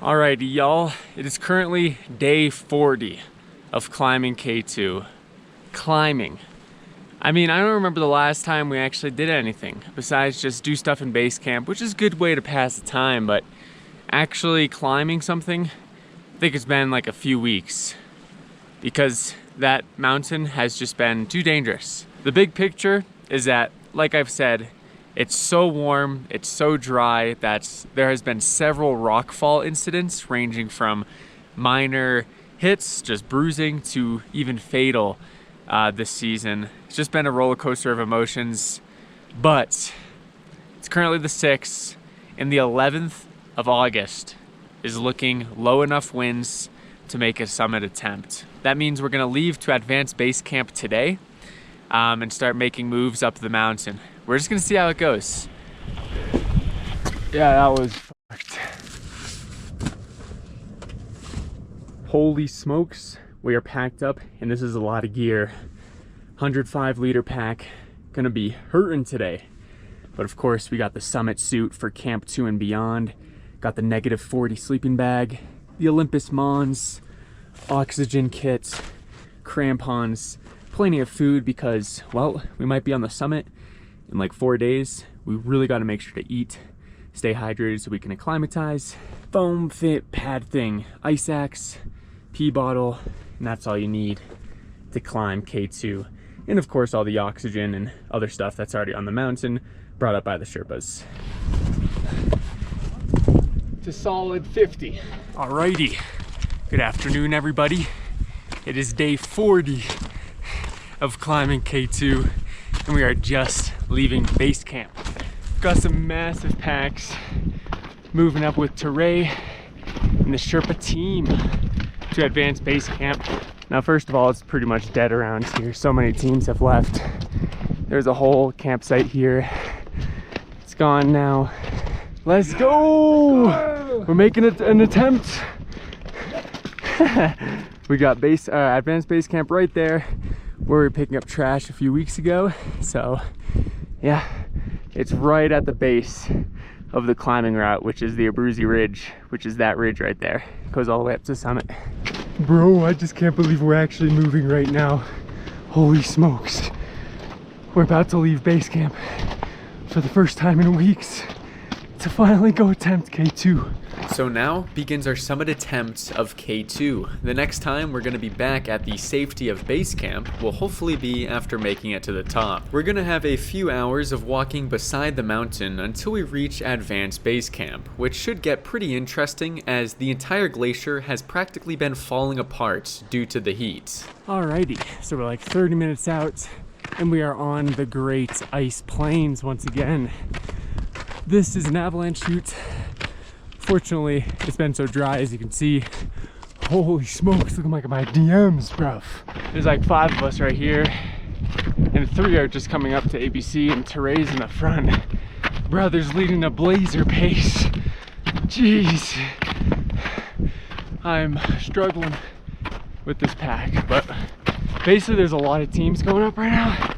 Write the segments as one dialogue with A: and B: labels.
A: Alrighty, y'all. It is currently day 40 of climbing K2. Climbing. I mean, I don't remember the last time we actually did anything besides just do stuff in base camp, which is a good way to pass the time, but actually climbing something, I think it's been like a few weeks because that mountain has just been too dangerous. The big picture is that, like I've said, it's so warm, it's so dry that there has been several rockfall incidents ranging from minor hits, just bruising, to even fatal this season. It's just been a roller coaster of emotions, but it's currently the 6th, and the 11th of August is looking low enough winds to make a summit attempt. That means we're gonna leave to advance base camp today and start making moves up the mountain. We're just gonna see how it goes. Yeah, that was fucked. Holy smokes, we are packed up and this is a lot of gear. 105-liter pack, gonna be hurting today. But of course we got the summit suit for Camp 2 and beyond, got the -40 sleeping bag, the Olympus Mons, oxygen kit, crampons, plenty of food because, well, we might be on the summit in like 4 days. We really got to make sure to eat, stay hydrated so we can acclimatize. Foam fit pad thing, ice axe, pee bottle, and that's all you need to climb K2. And of course all the oxygen and other stuff that's already on the mountain brought up by the Sherpas. It's a solid 50. Alrighty, good afternoon everybody. It is day 40 of climbing K2 and we are just leaving base camp. Got some massive packs, moving up with Teray and the Sherpa team to advance base camp. Now first of all, it's pretty much dead around here. So many teams have left. There's a whole campsite here. It's gone now. Let's go! We're making it an attempt. We got advanced base camp right there where we were picking up trash a few weeks ago. So yeah, it's right at the base of the climbing route, which is the Abruzzi Ridge, which is that ridge right there. It goes all the way up to the summit. Bro, I just can't believe we're actually moving right now. Holy smokes. We're about to leave base camp for the first time in weeks to finally go attempt K2. So now begins our summit attempt of K2. The next time we're going to be back at the safety of base camp will hopefully be after making it to the top. We're going to have a few hours of walking beside the mountain until we reach advanced base camp, which should get pretty interesting as the entire glacier has practically been falling apart due to the heat. Alrighty, so we're like 30 minutes out and we are on the Great Ice Plains once again. This is an avalanche chute. Fortunately, it's been so dry, as you can see. Holy smokes, look at my DMs, bruv. There's like 5 of us right here, and 3 are just coming up to ABC, and Teray's in the front. Brothers leading a blazer pace. Jeez. I'm struggling with this pack, but basically there's a lot of teams going up right now.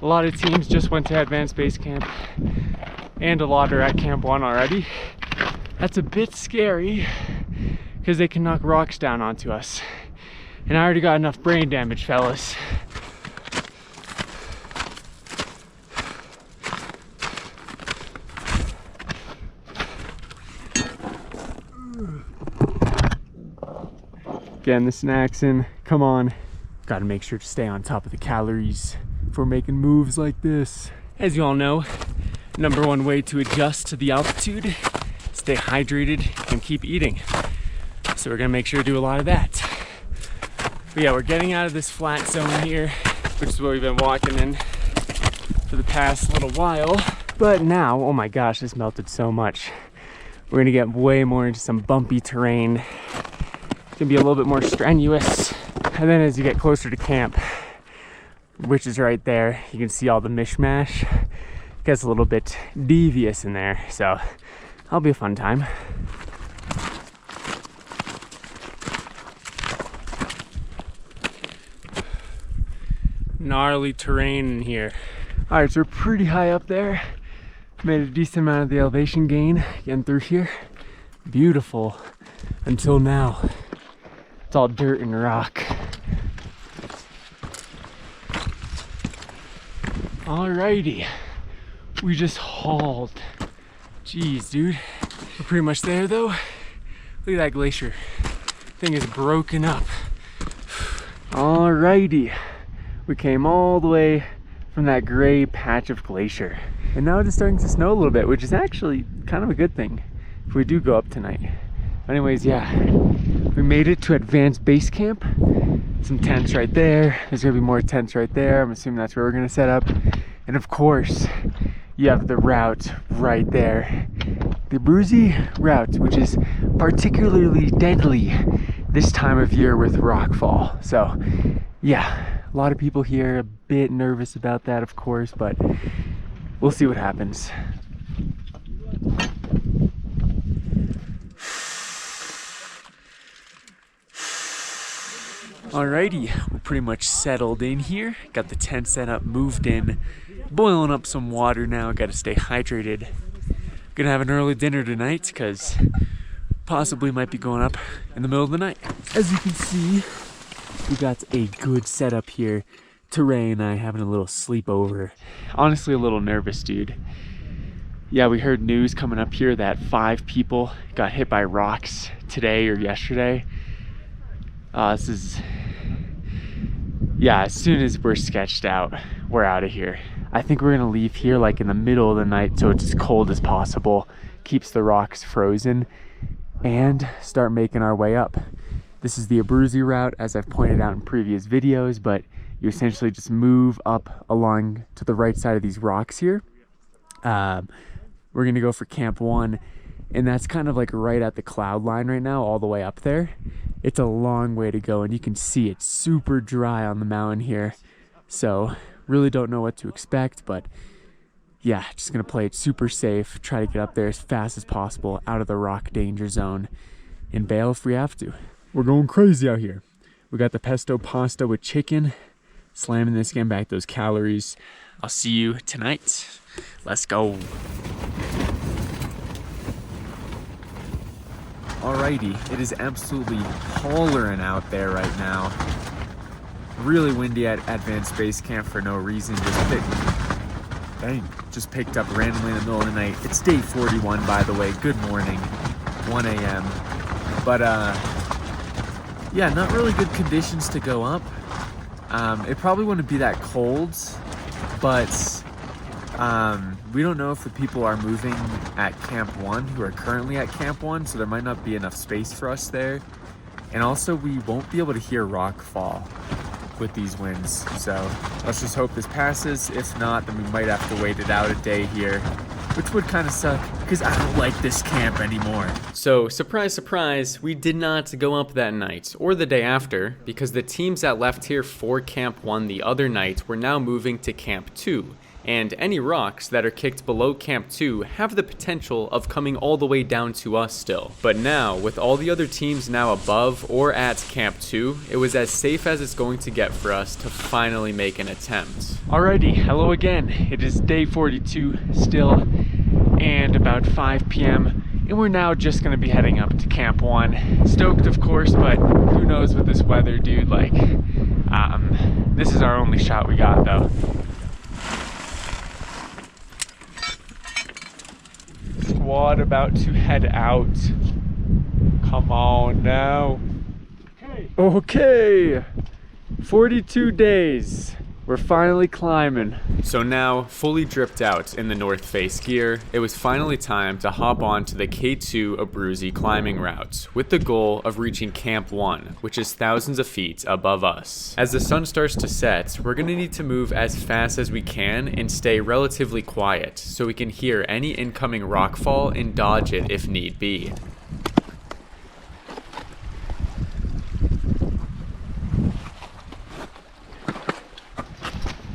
A: A lot of teams just went to advanced base camp, and a lot are at Camp 1 already. That's a bit scary because they can knock rocks down onto us. And I already got enough brain damage, fellas. Getting the snacks in, come on. Gotta make sure to stay on top of the calories for making moves like this. As you all know, #1 way to adjust to the altitude, stay hydrated and keep eating. So we're gonna make sure to do a lot of that. But yeah, we're getting out of this flat zone here, which is what we've been walking in for the past little while. But now, oh my gosh, this melted so much. We're gonna get way more into some bumpy terrain. It's gonna be a little bit more strenuous. And then as you get closer to camp, which is right there, you can see all the mishmash. It gets a little bit devious in there, so that'll be a fun time. Gnarly terrain in here. All right, so we're pretty high up there. Made a decent amount of the elevation gain getting through here. beautiful until now. It's all dirt and rock. Alrighty, we just hauled. Jeez, dude. We're pretty much there though. Look at that glacier. Thing is broken up. Alrighty, we came all the way from that gray patch of glacier. And now it is starting to snow a little bit, which is actually kind of a good thing if we do go up tonight. Anyways, yeah, we made it to advanced base camp. Some tents right there. There's gonna be more tents right there. I'm assuming that's where we're gonna set up. And of course, you have the route right there. The Abruzzi route, which is particularly deadly this time of year with rockfall. So yeah, a lot of people here a bit nervous about that, of course, but we'll see what happens. Alrighty, we're pretty much settled in here. Got the tent set up, moved in, boiling up some water now. Got to stay hydrated. Gonna have an early dinner tonight because possibly might be going up in the middle of the night. As you can see, we got a good setup here. Teray and I having a little sleepover. Honestly, a little nervous, dude. Yeah, we heard news coming up here that 5 people got hit by rocks today or yesterday. This is, yeah, as soon as we're sketched out, we're out of here. I think we're gonna leave here like in the middle of the night so it's as cold as possible, keeps the rocks frozen, and start making our way up. This is the Abruzzi route, as I've pointed out in previous videos, but you essentially just move up along to the right side of these rocks here. We're gonna go for Camp 1, and that's kind of like right at the cloud line right now, all the way up there. It's a long way to go, and you can see it's super dry on the mountain here. So really don't know what to expect, but yeah, just gonna play it super safe, try to get up there as fast as possible out of the rock danger zone, and bail if we have to. We're going crazy out here. We got the pesto pasta with chicken, slamming this, getting back those calories. I'll see you tonight. Let's go. Alrighty, it is absolutely hollering out there right now. Really windy at Advanced Base Camp for no reason. Just picked up randomly in the middle of the night. It's day 41, by the way. Good morning, 1 a.m. But yeah, not really good conditions to go up. It probably wouldn't be that cold, but we don't know if the people are moving at Camp 1 who are currently at Camp 1, so there might not be enough space for us there. And also, we won't be able to hear rockfall with these winds. So let's just hope this passes. If not, then we might have to wait it out a day here, which would kind of suck because I don't like this camp anymore. So surprise, surprise, we did not go up that night or the day after because the teams that left here for Camp 1 the other night were now moving to Camp 2. And any rocks that are kicked below Camp 2 have the potential of coming all the way down to us still. But now, with all the other teams now above or at Camp 2, it was as safe as it's going to get for us to finally make an attempt. Alrighty, hello again. It is day 42 still, and about 5 p.m. and we're now just gonna be heading up to Camp 1. Stoked, of course, but who knows with this weather, dude. Like, this is our only shot we got, though. Squad about to head out. Come on now. Okay. 42 days. We're finally climbing. So now, fully dripped out in the North Face gear, it was finally time to hop on to the K2 Abruzzi climbing route, with the goal of reaching Camp 1, which is thousands of feet above us. As the sun starts to set, we're gonna need to move as fast as we can and stay relatively quiet, so we can hear any incoming rockfall and dodge it if need be.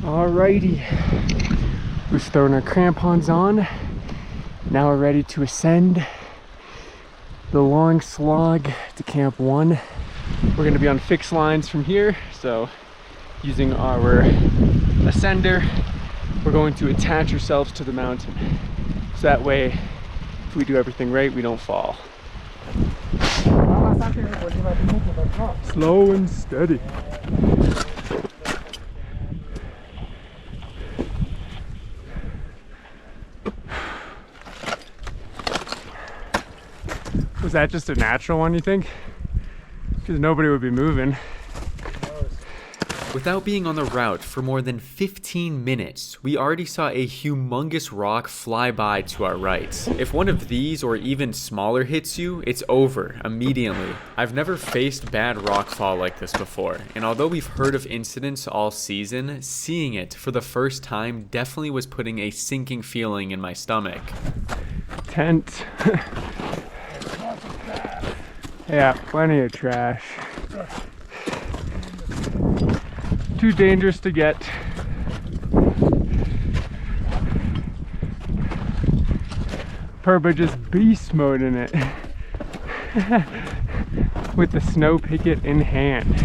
A: Alrighty, we've thrown our crampons on. Now we're ready to ascend the long slog to Camp 1. We're gonna be on fixed lines from here, so using our ascender, we're going to attach ourselves to the mountain. So that way, if we do everything right, we don't fall. Slow and steady. Was that just a natural one, you think? Because nobody would be moving.
B: Without being on the route for more than 15 minutes, we already saw a humongous rock fly by to our right. If one of these or even smaller hits you, it's over immediately. I've never faced bad rockfall like this before, and although we've heard of incidents all season, seeing it for the first time definitely was putting a sinking feeling in my stomach.
A: Tent. Yeah, plenty of trash. Too dangerous to get. Purba just beast mode in it. With the snow picket in hand.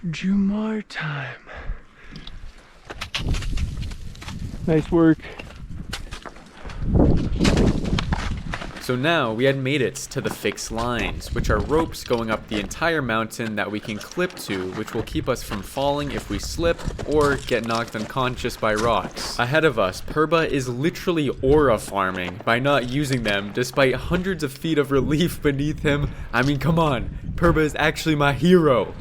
A: Jumar time. Nice work.
B: So now we had made it to the fixed lines, which are ropes going up the entire mountain that we can clip to, which will keep us from falling if we slip or get knocked unconscious by rocks. Ahead of us, Purba is literally aura farming by not using them despite hundreds of feet of relief beneath him. I mean, come on, Purba is actually my hero.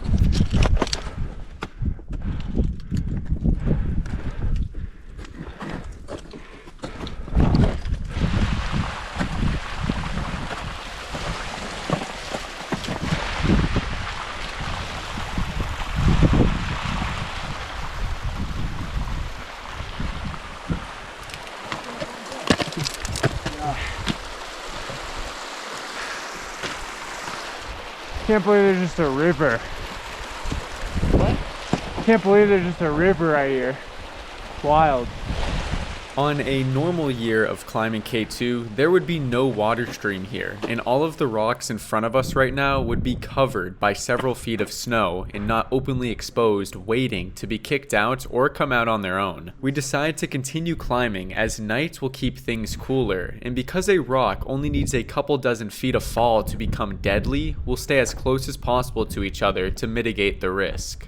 A: Can't believe there's just a river. What? Can't believe there's just a river right here. Wild.
B: On a normal year of climbing K2, there would be no water stream here, and all of the rocks in front of us right now would be covered by several feet of snow and not openly exposed, waiting to be kicked out or come out on their own. We decide to continue climbing as night will keep things cooler, and because a rock only needs a couple dozen feet of fall to become deadly, we'll stay as close as possible to each other to mitigate the risk.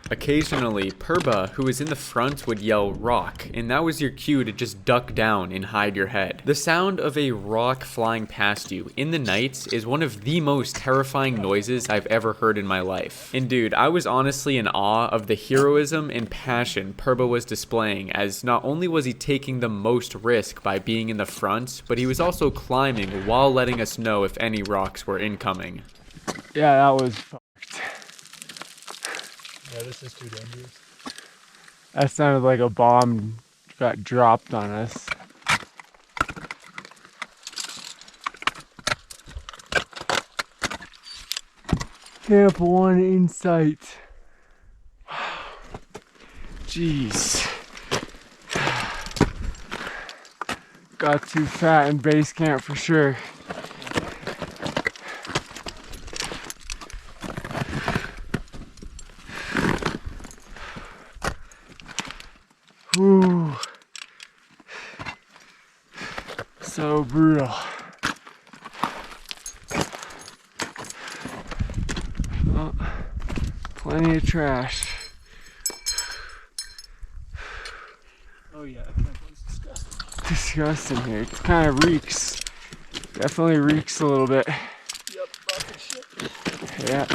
B: Occasionally, Purba, who was in the front, would yell rock, and that was your cue to just duck down and hide your head. The sound of a rock flying past you in the night is one of the most terrifying noises I've ever heard in my life. And dude, I was honestly in awe of the heroism and passion Purba was displaying, as not only was he taking the most risk by being in the front, but he was also climbing while letting us know if any rocks were incoming.
A: Yeah, that was fucked.
C: Yeah, this is too dangerous.
A: That sounded like a bomb got dropped on us. Camp 1 in sight. Jeez. Got too fat in base camp for sure. Whew. So brutal. Oh, plenty of trash.
C: Oh yeah, that camp was disgusting.
A: Disgusting here. It kind of reeks. Definitely reeks a little bit.
C: Yep, lots of shit.
A: Yeah.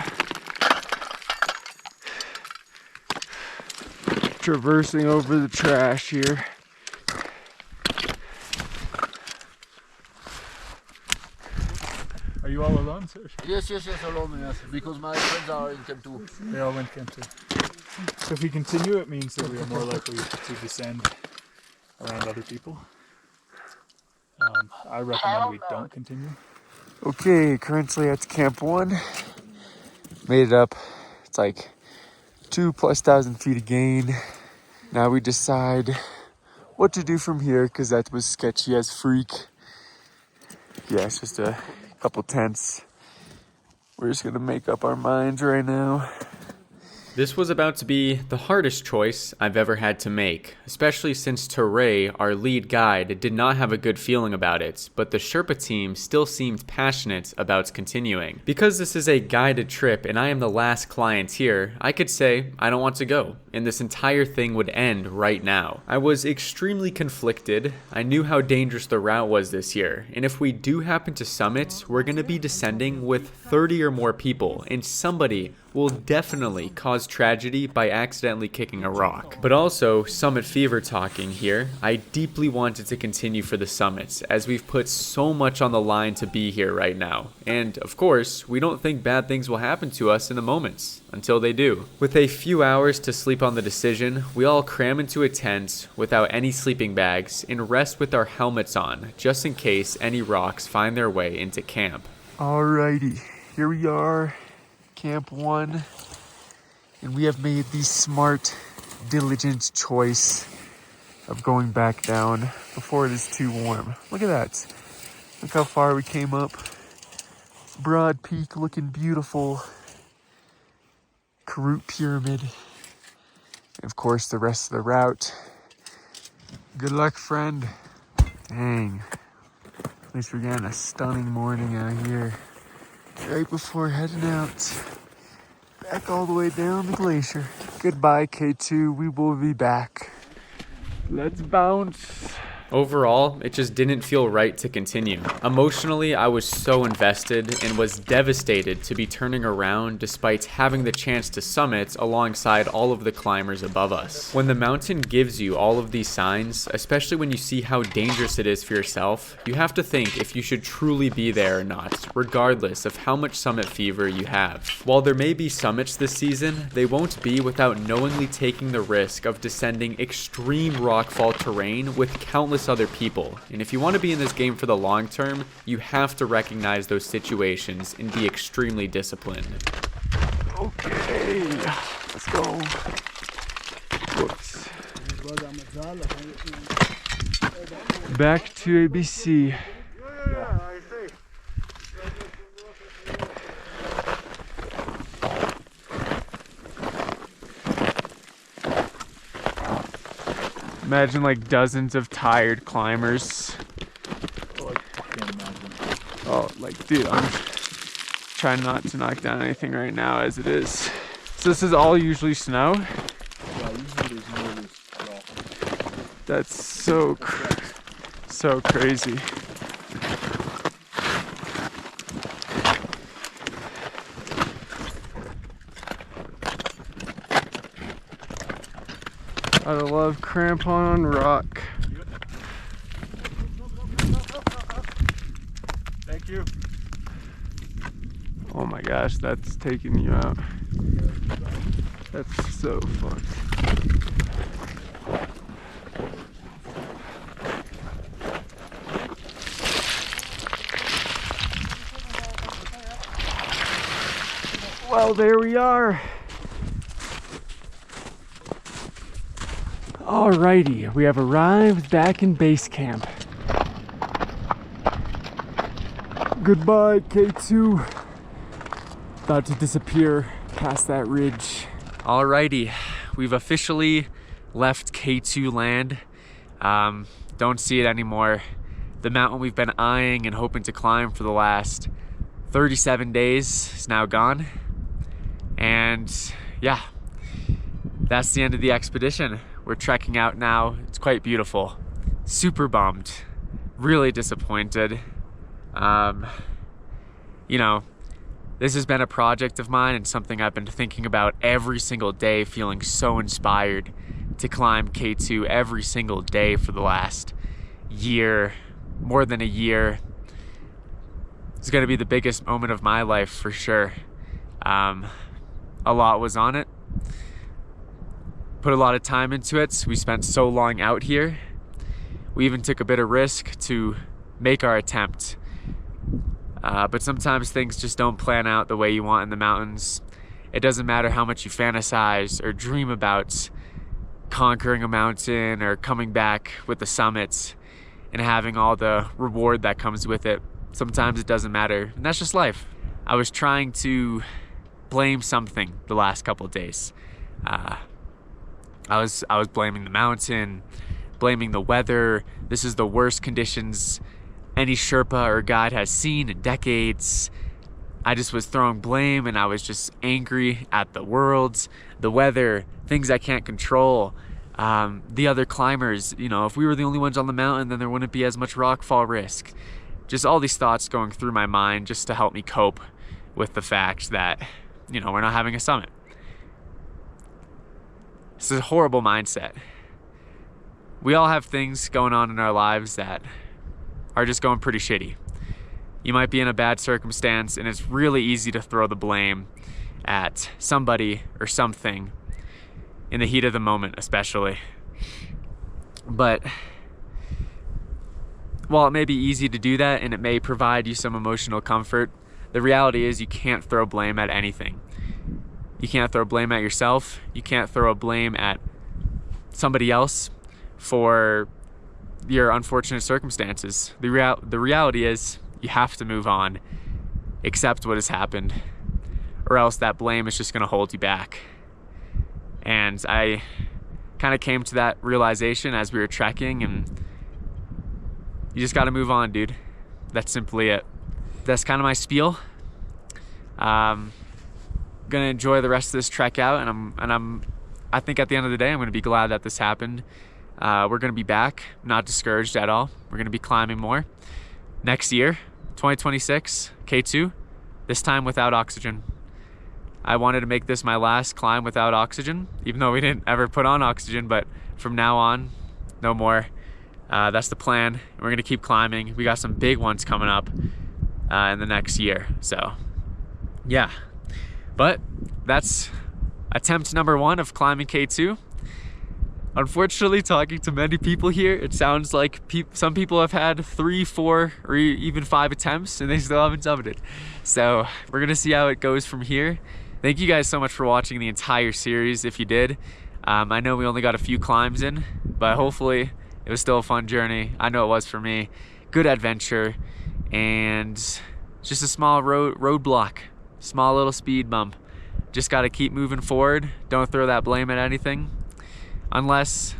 A: Traversing over the trash here.
C: Are you all alone, sir?
D: Yes, alone, yes, because my friends are in camp 2.
C: They all went camp 2. So if we continue, it means that we are more likely to descend around other people. I recommend we don't continue.
A: Okay, currently at Camp 1. Made it up. It's like 2,000+ feet of gain. Now we decide what to do from here because that was sketchy as freak. Yeah, it's just a couple tents. We're just gonna make up our minds right now.
B: This was about to be the hardest choice I've ever had to make, especially since Teray, our lead guide, did not have a good feeling about it, but the Sherpa team still seemed passionate about continuing. Because this is a guided trip and I am the last client here, I could say I don't want to go, and this entire thing would end right now. I was extremely conflicted. I knew how dangerous the route was this year, and if we do happen to summit, we're going to be descending with 30 or more people, and somebody will definitely cause tragedy by accidentally kicking a rock. But also, summit fever talking here, I deeply wanted to continue for the summits, as we've put so much on the line to be here right now. And of course, we don't think bad things will happen to us in the moments, until they do. With a few hours to sleep on the decision, we all cram into a tent without any sleeping bags and rest with our helmets on, just in case any rocks find their way into camp.
A: Alrighty, here we are. Camp 1, and we have made the smart, diligent choice of going back down before it is too warm. Look at that. Look how far we came up. Broad Peak looking beautiful. Karut Pyramid. And of course, the rest of the route. Good luck, friend. Dang. At least we're getting a stunning morning out here. Right before heading out, back all the way down the glacier. Goodbye, K2. We will be back. Let's bounce.
B: Overall, it just didn't feel right to continue. Emotionally, I was so invested and was devastated to be turning around despite having the chance to summit alongside all of the climbers above us. When the mountain gives you all of these signs, especially when you see how dangerous it is for yourself, you have to think if you should truly be there or not, regardless of how much summit fever you have. While there may be summits this season, they won't be without knowingly taking the risk of descending extreme rockfall terrain with countless other people. And if you want to be in this game for the long term, you have to recognize those situations and be extremely disciplined.
A: Okay, let's go. Whoops. Back to ABC. Imagine like dozens of tired climbers.
C: Oh, I can't imagine.
A: Oh, like, dude, I'm trying not to knock down anything right now as it is. So this is all usually snow?
C: Yeah, usually there's no loose rock.
A: That's so crazy. I love crampon rock.
C: Thank you.
A: Oh my gosh, that's taking you out. That's so fun. Well, there we are. Alrighty, we have arrived back in base camp. Goodbye, K2. About to disappear past that ridge.
B: Alrighty, we've officially left K2 land. Don't see it anymore. The mountain we've been eyeing and hoping to climb for the last 37 days is now gone. And yeah, that's the end of the expedition. We're trekking out now. It's quite beautiful. Super bummed. Really disappointed. You know, this has been a project of mine and something I've been thinking about every single day, feeling so inspired to climb K2 every single day for the last year, more than a year. It's gonna be the biggest moment of my life for sure. A lot was on it.
A: put a lot of time into it. We spent so long out here. We even took a bit of risk to make our attempt. But sometimes things just don't plan out the way you want in the mountains. It doesn't matter how much you fantasize or dream about conquering a mountain or coming back with the summits and having all the reward that comes with it. Sometimes it doesn't matter, and that's just life. I was trying to blame something the last couple of days. I was blaming the mountain, blaming the weather. This is the worst conditions any Sherpa or guide has seen in decades. I just was throwing blame, and I was just angry at the world, the weather, things I can't control, the other climbers. You know, if we were the only ones on the mountain, then there wouldn't be as much rockfall risk. Just all these thoughts going through my mind just to help me cope with the fact that, you know, we're not having a summit. This is a horrible mindset. We all have things going on in our lives that are just going pretty shitty. You might be in a bad circumstance, and it's really easy to throw the blame at somebody or something in the heat of the moment, especially. But while it may be easy to do that and it may provide you some emotional comfort, the reality is you can't throw blame at anything. You can't throw blame at yourself. You can't throw a blame at somebody else for your unfortunate circumstances. The reality is you have to move on, accept what has happened, or else that blame is just going to hold you back. And I kind of came to that realization as we were trekking, and you just got to move on, dude. That's simply it. That's kind of my spiel. Gonna enjoy the rest of this trek out, and I think at the end of the day I'm gonna be glad that this happened. We're gonna be back, not discouraged at all. We're gonna be climbing more next year, 2026, K2, this time without oxygen. I wanted to make this my last climb without oxygen, even though we didn't ever put on oxygen, but from now on, no more. That's the plan. We're gonna keep climbing. We got some big ones coming up in the next year, so yeah. But that's attempt number 1 of climbing K2. Unfortunately, talking to many people here, it sounds like some people have had 3, 4, or even 5 attempts, and they still haven't summited. So we're gonna see how it goes from here. Thank you guys so much for watching the entire series, if you did. I know we only got a few climbs in, but hopefully it was still a fun journey. I know it was for me. Good adventure, and just a small roadblock, small little speed bump. Just gotta keep moving forward. Don't throw that blame at anything, unless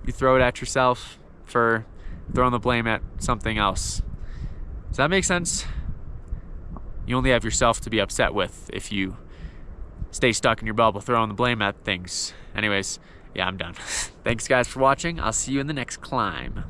A: you throw it at yourself for throwing the blame at something else. Does that make sense? You only have yourself to be upset with if you stay stuck in your bubble throwing the blame at things. Anyways, yeah, I'm done. Thanks guys for watching. I'll see you in the next climb.